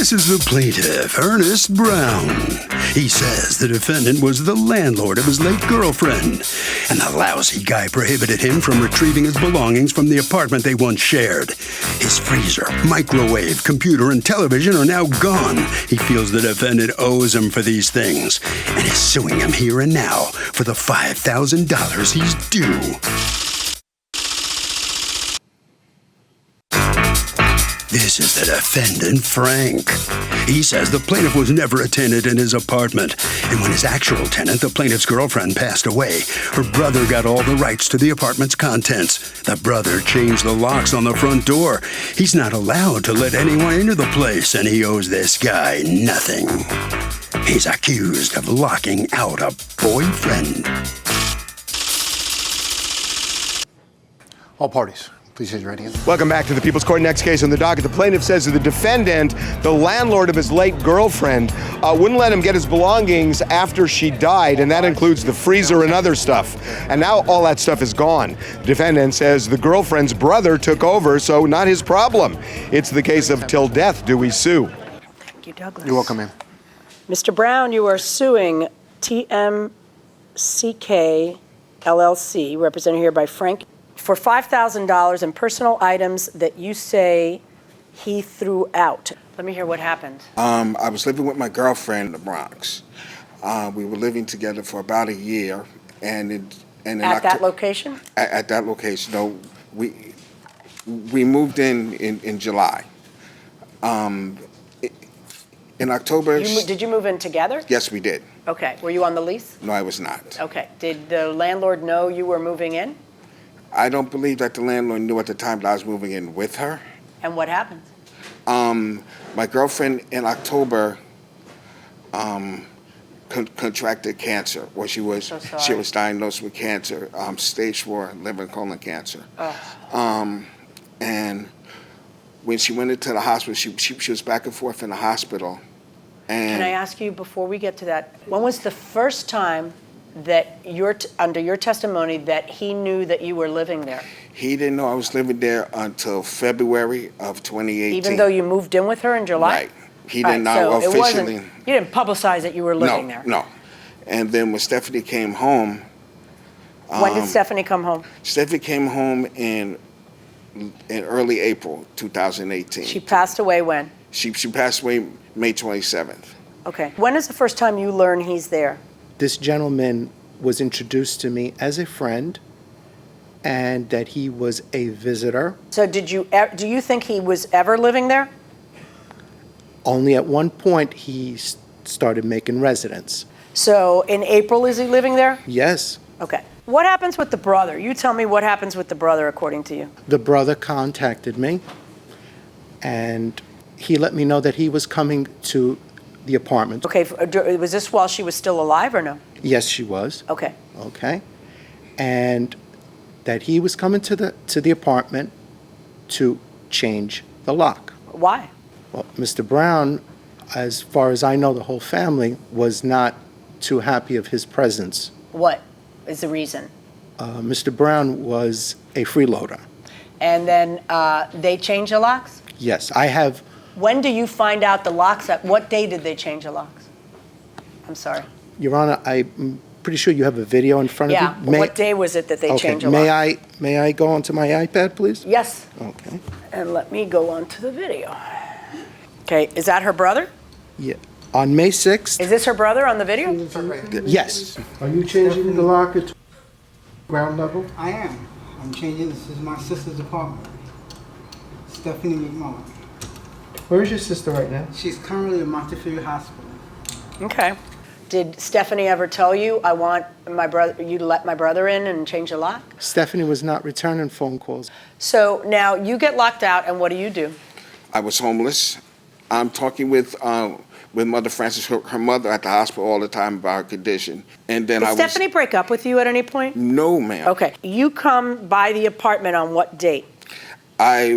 This is the plaintiff, Ernest Brown. He says the defendant was the landlord of his late girlfriend, and the lousy guy prohibited him from retrieving his belongings from the apartment they once shared. His freezer, microwave, computer, and television are now gone. He feels the defendant owes him for these things, and is suing him here and now for the $5,000 he's due. This is the defendant, Frank. He says the plaintiff was never a tenant in his apartment, and when his actual tenant, the plaintiff's girlfriend, passed away, her brother got all the rights to the apartment's contents. The brother changed the locks on the front door. He's not allowed to let anyone into the place, and he owes this guy nothing. He's accused of locking out a boyfriend. All parties. Please raise your right hand. Welcome back to the People's Court. Next case on the docket. The plaintiff says that the defendant, the landlord of his late girlfriend, wouldn't let him get his belongings after she died, and that includes the freezer and other stuff. And now all that stuff is gone. The defendant says the girlfriend's brother took over, so not his problem. It's the case of till death do we sue. Thank you, Douglas. You're welcome, ma'am. Mr. Brown, you are suing TMCK LLC, represented here by Frank, for $5,000 in personal items that you say he threw out. Let me hear what happened. I was living with my girlfriend in the Bronx. We were living together for about a year, and At that location? At that location. No, we moved in July. In October. Did you move in together? Yes, we did. Okay. Were you on the lease? No, I was not. Okay. Did the landlord know you were moving in? I don't believe that the landlord knew at the time that I was moving in with her. And what happened? My girlfriend in October contracted cancer. Well, she was diagnosed with cancer, stage 4 liver and colon cancer. And when she went into the hospital, she was back and forth in the hospital. And can I ask you, before we get to that, when was the first time that under your testimony that he knew that you were living there? He didn't know I was living there until February of 2018. Even though you moved in with her in July? Right. He did not officially. You didn't publicize that you were living there? No. And then when Stephanie came home. When did Stephanie come home? Stephanie came home in early April 2018. She passed away when? She passed away May 27th. Okay. When is the first time you learned he's there? This gentleman was introduced to me as a friend, and that he was a visitor. So do you think he was ever living there? Only at one point he started making residence. So in April, is he living there? Yes. Okay. What happens with the brother? You tell me what happens with the brother according to you. The brother contacted me, and he let me know that he was coming to the apartment. Okay, was this while she was still alive or no? Yes, she was. Okay. Okay. And that he was coming to the apartment to change the lock. Why? Well, Mr. Brown, as far as I know, the whole family was not too happy of his presence. What is the reason? Mr. Brown was a freeloader. And then they changed the locks? Yes, I have. When do you find out the locks? What day did they change the locks? I'm sorry. Your Honor, I'm pretty sure you have a video in front of you. Yeah, what day was it that they changed the lock? May I go onto my iPad, please? Yes. Okay. And let me go on to the video. Okay, is that her brother? Yeah. On May 6th. Is this her brother on the video? Yes. Are you changing the lock at ground level? I am. I'm changing. This is my sister's apartment. Stephanie McMullen. Where is your sister right now? She's currently in Montefiore Hospital. Okay. Did Stephanie ever tell you, I want you to let my brother in and change the lock? Stephanie was not returning phone calls. So now you get locked out, and what do? I was homeless. I'm talking with Mother Frances, her mother, at the hospital all the time about her condition. And then Did Stephanie break up with you at any point? No, ma'am. Okay. You come by the apartment on what date? I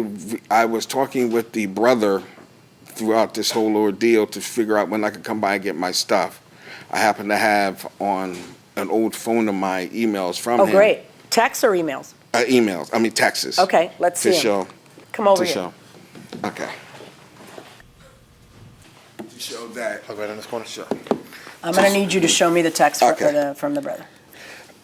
was talking with the brother throughout this whole ordeal to figure out when I could come by and get my stuff. I happen to have on an old phone of my emails from him. Oh, great. Texts or emails? Emails. I mean, texts. Okay, let's see to show. Come over to here. Show. Okay. show that. I'll go right in this corner. Sure. I'm going to need you to show me the text Okay. from the brother.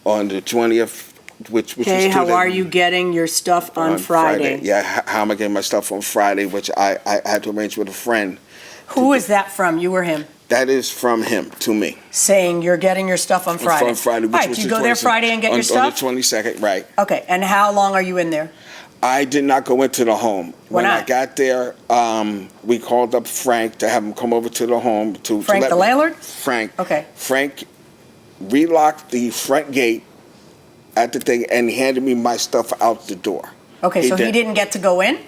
On the 20th, which was Okay, how Tuesday, are you getting your stuff on Friday? Yeah, how am I getting my stuff on Friday, which I had to arrange with a friend. Who is that from, you or him? That is from him to me. Saying you're getting your stuff on Friday? From Friday, which All right, was do you the go there 22nd Friday and get your stuff? On the 22nd, right. Okay, and how long are you in there? I did not go into the home. Why When I not? got there, we called up Frank to have him come over to the home. Frank, the landlord? Frank. Okay. Frank relocked the front gate at the thing and handed me my stuff out the door. Okay, so he didn't get to go in?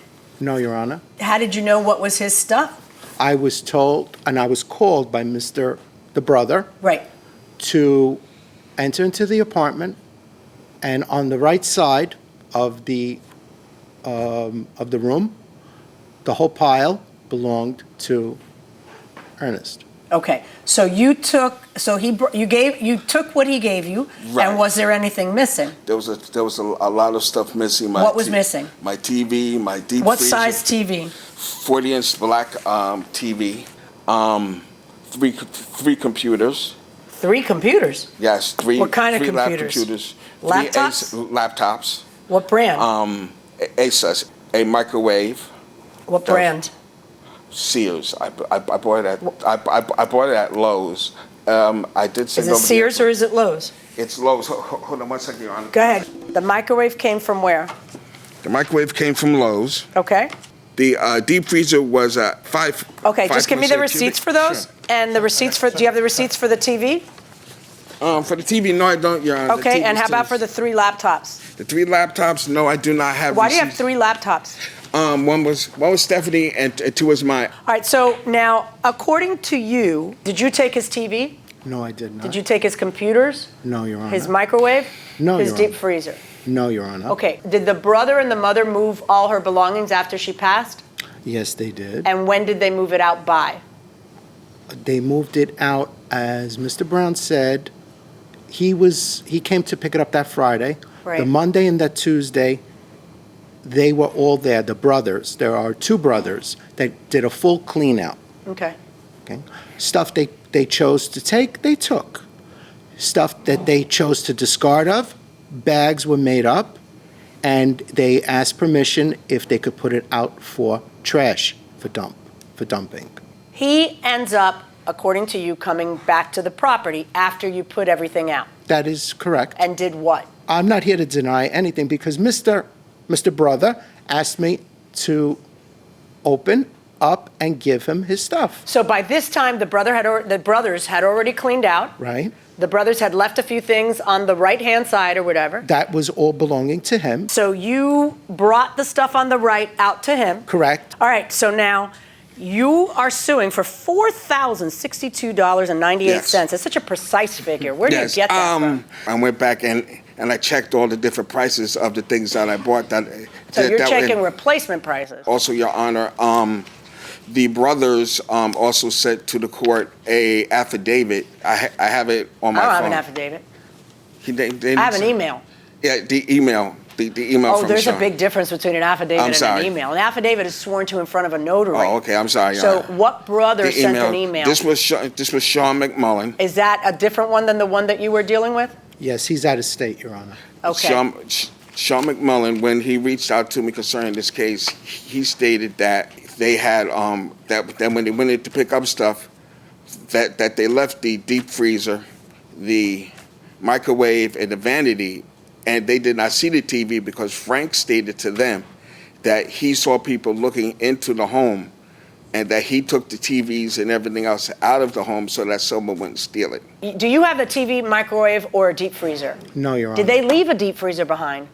No, Your Honor. How did you know what was his stuff? I was told, and I was called by the brother, Right. to enter into the apartment, and on the right side of the room, the whole pile belonged to Ernest. Okay, so you took, you took what he gave you, Right. and was there anything missing? There was a lot of stuff missing. What was missing? My TV, my deep What freezer, size TV? 40-inch black TV, three computers. 3 computers? Yes, three. What kind of three lab computers? computers. Laptops? Three laptops. What brand? Asus, a microwave. What brand? Sears. I bought it at I bought it at Lowe's. I did send Is it over Sears or is it Lowe's? It's Lowe's. Hold on 1 second, Your Honor. Go ahead. The microwave came from where? The microwave came from Lowe's. Okay. The deep freezer was at 5. Okay, just give me the 5.6 receipts cubic. for those. Sure. And the receipts for, do you have the receipts for the TV? For the TV, no, I don't, Your Honor. Okay, and how about for the 3 laptops? The 3 laptops? No, I do not have. Why do you have receipts. 3 laptops? One was Stephanie, and 2 was mine. All right, so now, according to you, did you take his TV? No, I did not. Did you take his computers? No, Your Honor. His microwave? No, His Your deep Honor. freezer? No, Your Honor. Okay, did the brother and the mother move all her belongings after she passed? Yes, they did. And when did they move it out by? They moved it out, as Mr. Brown said, he came to pick it up that Friday. Right. The Monday and that Tuesday, they were all there, the brothers. There are 2 brothers that did a full clean out. Okay. Okay? Stuff they chose to take, they took. Stuff that they chose to discard of, bags were made up, and they asked permission if they could put it out for trash, for dumping. He ends up, according to you, coming back to the property after you put everything out. That is correct. And did what? I'm not here to deny anything because Mr. Brother asked me to open up and give him his stuff, So by this time, the brothers had already cleaned out. right? The brothers had left a few things on the right-hand side or whatever. That was all belonging to him, So you brought the stuff on the right out to him. correct? All right, so now you are suing for $4,062.98. Yes. It's such a precise figure. Where do you Yes, get that from? I went back and I checked all the different prices of the things that I bought. So you're that checking were- replacement prices. Also, Your Honor, the brothers also sent to the court a affidavit. I have it on my I don't phone. have an affidavit. They I have an email. Yeah, the email. The email Oh, from there's a Sean. big difference between an affidavit I'm and sorry. an email. An affidavit is sworn to in front of a notary. Oh, okay. I'm sorry, Your So Honor. what brother The sent an email? This was Sean McMullen. Is that a different one than the one that you were dealing with? Yes, he's out of state, Your Honor. Okay. Sean McMullen, when he reached out to me concerning this case, he stated that they had that when they went in to pick up stuff, that they left the deep freezer, the microwave, and the vanity, and they did not see the TV because Frank stated to them that he saw people looking into the home and that he took the TVs and everything else out of the home so that someone wouldn't steal it. Do you have a TV, microwave, or a deep freezer? No, Your Honor. Did they leave a deep freezer behind?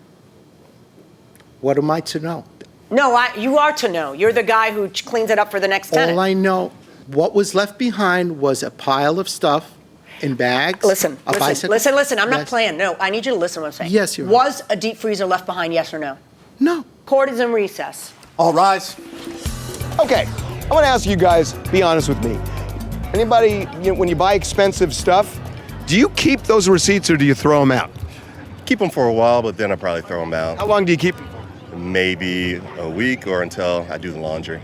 What am I to know? No, you are to know. You're the guy who cleans it up for the next tenant. All I know, what was left behind was a pile of stuff in bags. Listen. I'm not Yes. playing. No, I need you to listen to what I'm saying. Yes, Your Honor. Was a deep freezer left behind, yes or no? No. Court is in recess. All rise. Okay, I want to ask you guys, be honest with me. Anybody, when you buy expensive stuff, do you keep those receipts or do you throw them out? Keep them for a while, but then I probably throw them out. How long do you keep them? Maybe a week or until I do the laundry.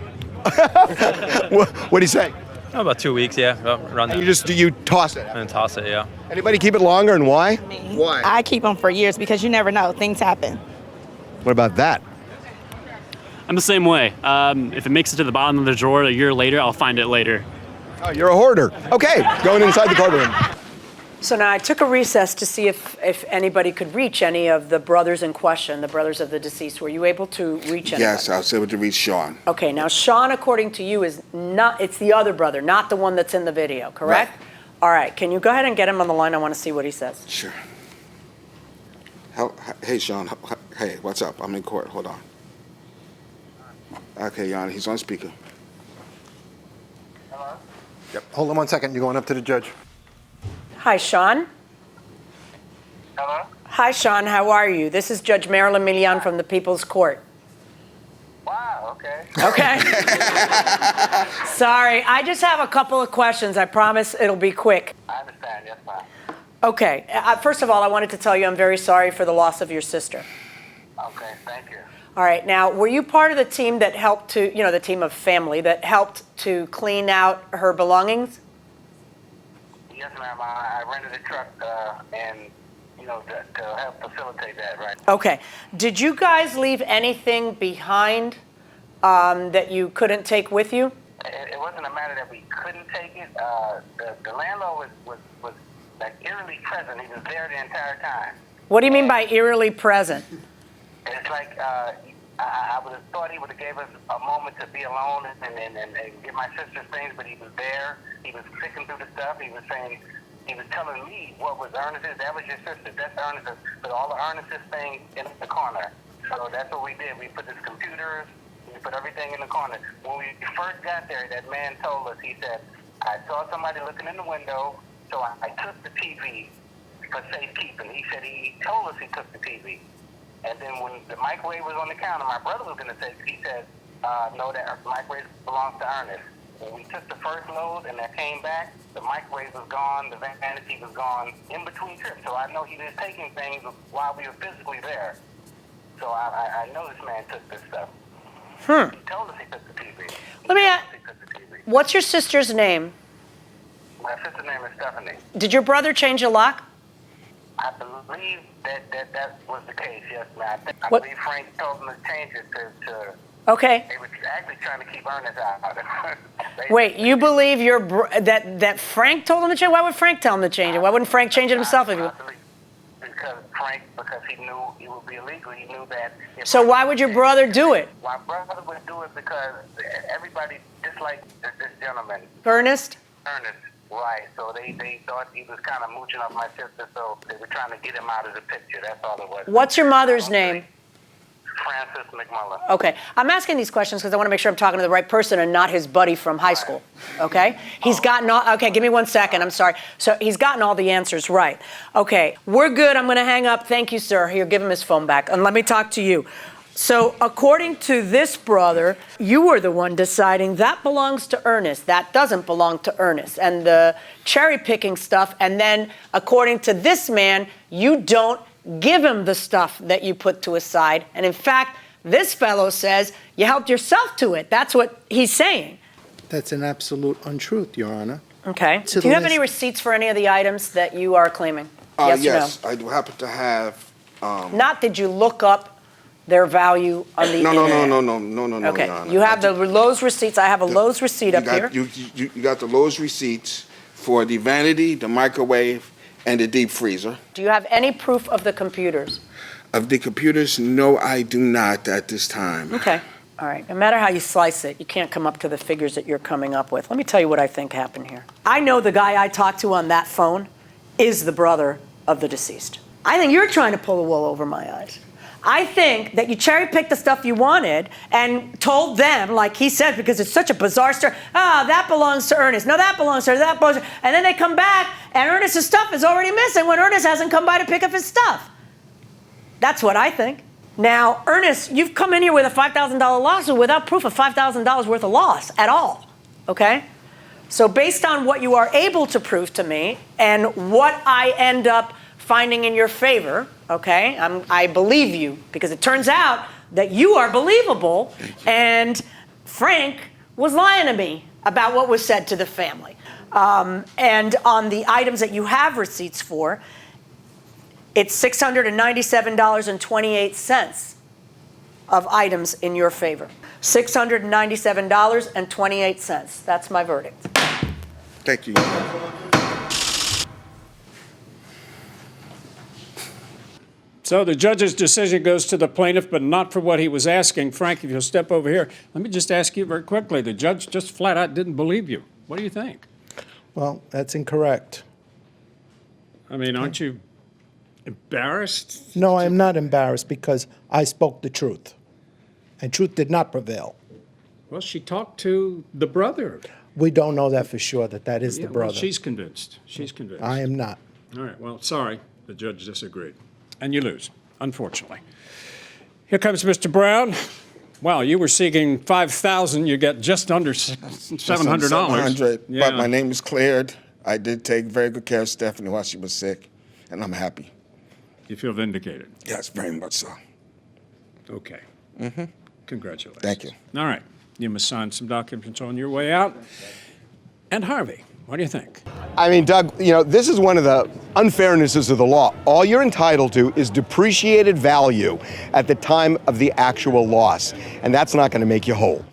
What do you say? Oh, about 2 weeks, yeah, around And that. you toss it. And toss it, yeah. Anybody keep it longer, and why? Why? I keep them for years because you never know. Things happen. What about that? I'm the same way. If it makes it to the bottom of the drawer a year later, I'll find it later. Oh, you're a hoarder. Okay, going inside the courtroom. So now I took a recess to see if anybody could reach any of the brothers in question, the brothers of the deceased. Were you able to reach anybody? Yes, I was able to reach Sean. Okay, now Sean, according to you, is not, it's the other brother, not the one that's in the video, correct? Right. All right, can you go ahead and get him on the line? I want to see what he says. Sure. Hey, Sean. Hey, what's up? I'm in court. Hold on. Okay, Jan, he's on speaker. Yep. Hold on 1 second. You're going up to the judge. Hi, Sean. Hello? Hi, Sean, how are you? This is Judge Marilyn Milian from the People's Court. Wow, okay. Okay. Sorry, I just have a couple of questions. I promise it'll be quick. I understand, yes, ma'am. Okay, first of all, I wanted to tell you I'm very sorry for the loss of your sister. Okay, thank you. All right, now, were you part of the team that helped to, the team of family that helped to clean out her belongings? Yes, ma'am. I rented a truck and, to help facilitate that, right? Okay. Did you guys leave anything behind that you couldn't take with you? It wasn't a matter that we couldn't take it. The landlord was like eerily present. He was there the entire time. What do you mean by eerily present? It's like I would have thought he would have gave us a moment to be alone and get my sister's things, but he was there. He was flicking through the stuff. He was saying, he was telling me what was Ernest's. That was your sister. That's Ernest's. Put all the Ernest's things in the corner. So that's what we did. We put his computers. We put everything in the corner. When we first got there, that man told us. He said, "I saw somebody looking in the window, so I took the TV for safekeeping." He said he told us he took the TV. And then when the microwave was on the counter, my brother was going to take it. He said, "No, that microwave belongs to Ernest." When we took the first load and that came back, the microwave was gone, the vanity was gone in between trips. So I know he was taking things while we were physically there. So I know this man took this stuff. He told us he took the TV. Let me ask, what's your sister's name? My sister's name is Stephanie. Did your brother change a lock? I believe that was the case, yes, ma'am. I What? believe Frank told them to change it to Okay. they were actually trying to keep Ernest out. Wait, you believe that Frank told him to change? Why would Frank tell him to change it? Why wouldn't Frank change it himself? Because he knew it would be illegal. He knew that. So why would your brother do it? My brother would do it because everybody disliked this gentleman. Ernest? Ernest, right. So they thought he was kind of mooching off my sister, so they were trying to get him out of the picture. That's all it was. What's your mother's name? Francis McMullen. Okay, I'm asking these questions because I want to make sure I'm talking to the right person and not his buddy from high school, okay? He's gotten all, okay, give me 1 second, I'm sorry. So he's gotten all the answers right. Okay, we're good, I'm going to hang up. Thank you, sir. Here, give him his phone back, and let me talk to you. So according to this brother, you were the one deciding that belongs to Ernest, that doesn't belong to Ernest, and the cherry-picking stuff, and then according to this man, you don't give him the stuff that you put to his side. And in fact, this fellow says you helped yourself to it. That's what he's saying. That's an absolute untruth, Your Honor. Okay. Do you have any receipts for any of the items that you are claiming? Yes, I do happen to have. Not did you look up their value on the internet? No. Okay. Your Honor. You have the Lowe's receipts. I have a Lowe's receipt up here. You got the Lowe's receipts for the vanity, the microwave, and the deep freezer. Do you have any proof of the computers? Of the computers, no, I do not at this time. Okay. All right. No matter how you slice it, you can't come up to the figures that you're coming up with. Let me tell you what I think happened here. I know the guy I talked to on that phone is the brother of the deceased. I think you're trying to pull the wool over my eyes. I think that you cherry-picked the stuff you wanted and told them, like he said, because it's such a bizarre story, that belongs to Ernest. No, that belongs to her. That belongs to her. And then they come back, and Ernest's stuff is already missing when Ernest hasn't come by to pick up his stuff. That's what I think. Now, Ernest, you've come in here with a $5,000 lawsuit without proof of $5,000 worth of loss at all, okay? So based on what you are able to prove to me and what I end up finding in your favor, okay, I believe you because it turns out that you are believable and Frank was lying to me about what was said to the family. And on the items that you have receipts for, it's $697.28 of items in your favor. $697.28. That's my verdict. Thank you. So the judge's decision goes to the plaintiff, but not for what he was asking. Frank, if you'll step over here, let me just ask you very quickly. The judge just flat out didn't believe you. What do you think? Well, that's incorrect. I mean, aren't you embarrassed? No, I am not embarrassed because I spoke the truth. And truth did not prevail. Well, she talked to the brother. We don't know that for sure, that is the brother. Well, she's convinced. She's convinced. I am not. All right, well, sorry. The judge disagreed. And you lose, unfortunately. Here comes Mr. Brown. Wow, you were seeking $5,000. You got just under $700. $700, Yeah. but my name is cleared. I did take very good care of Stephanie while she was sick, and I'm happy. You feel vindicated? Yes, very much so. Okay. Mm-hmm. Congratulations. Thank you. All right. You must sign some documents on your way out. And Harvey, what do you think? I mean, Doug, this is one of the unfairnesses of the law. All you're entitled to is depreciated value at the time of the actual loss, and that's not going to make you whole.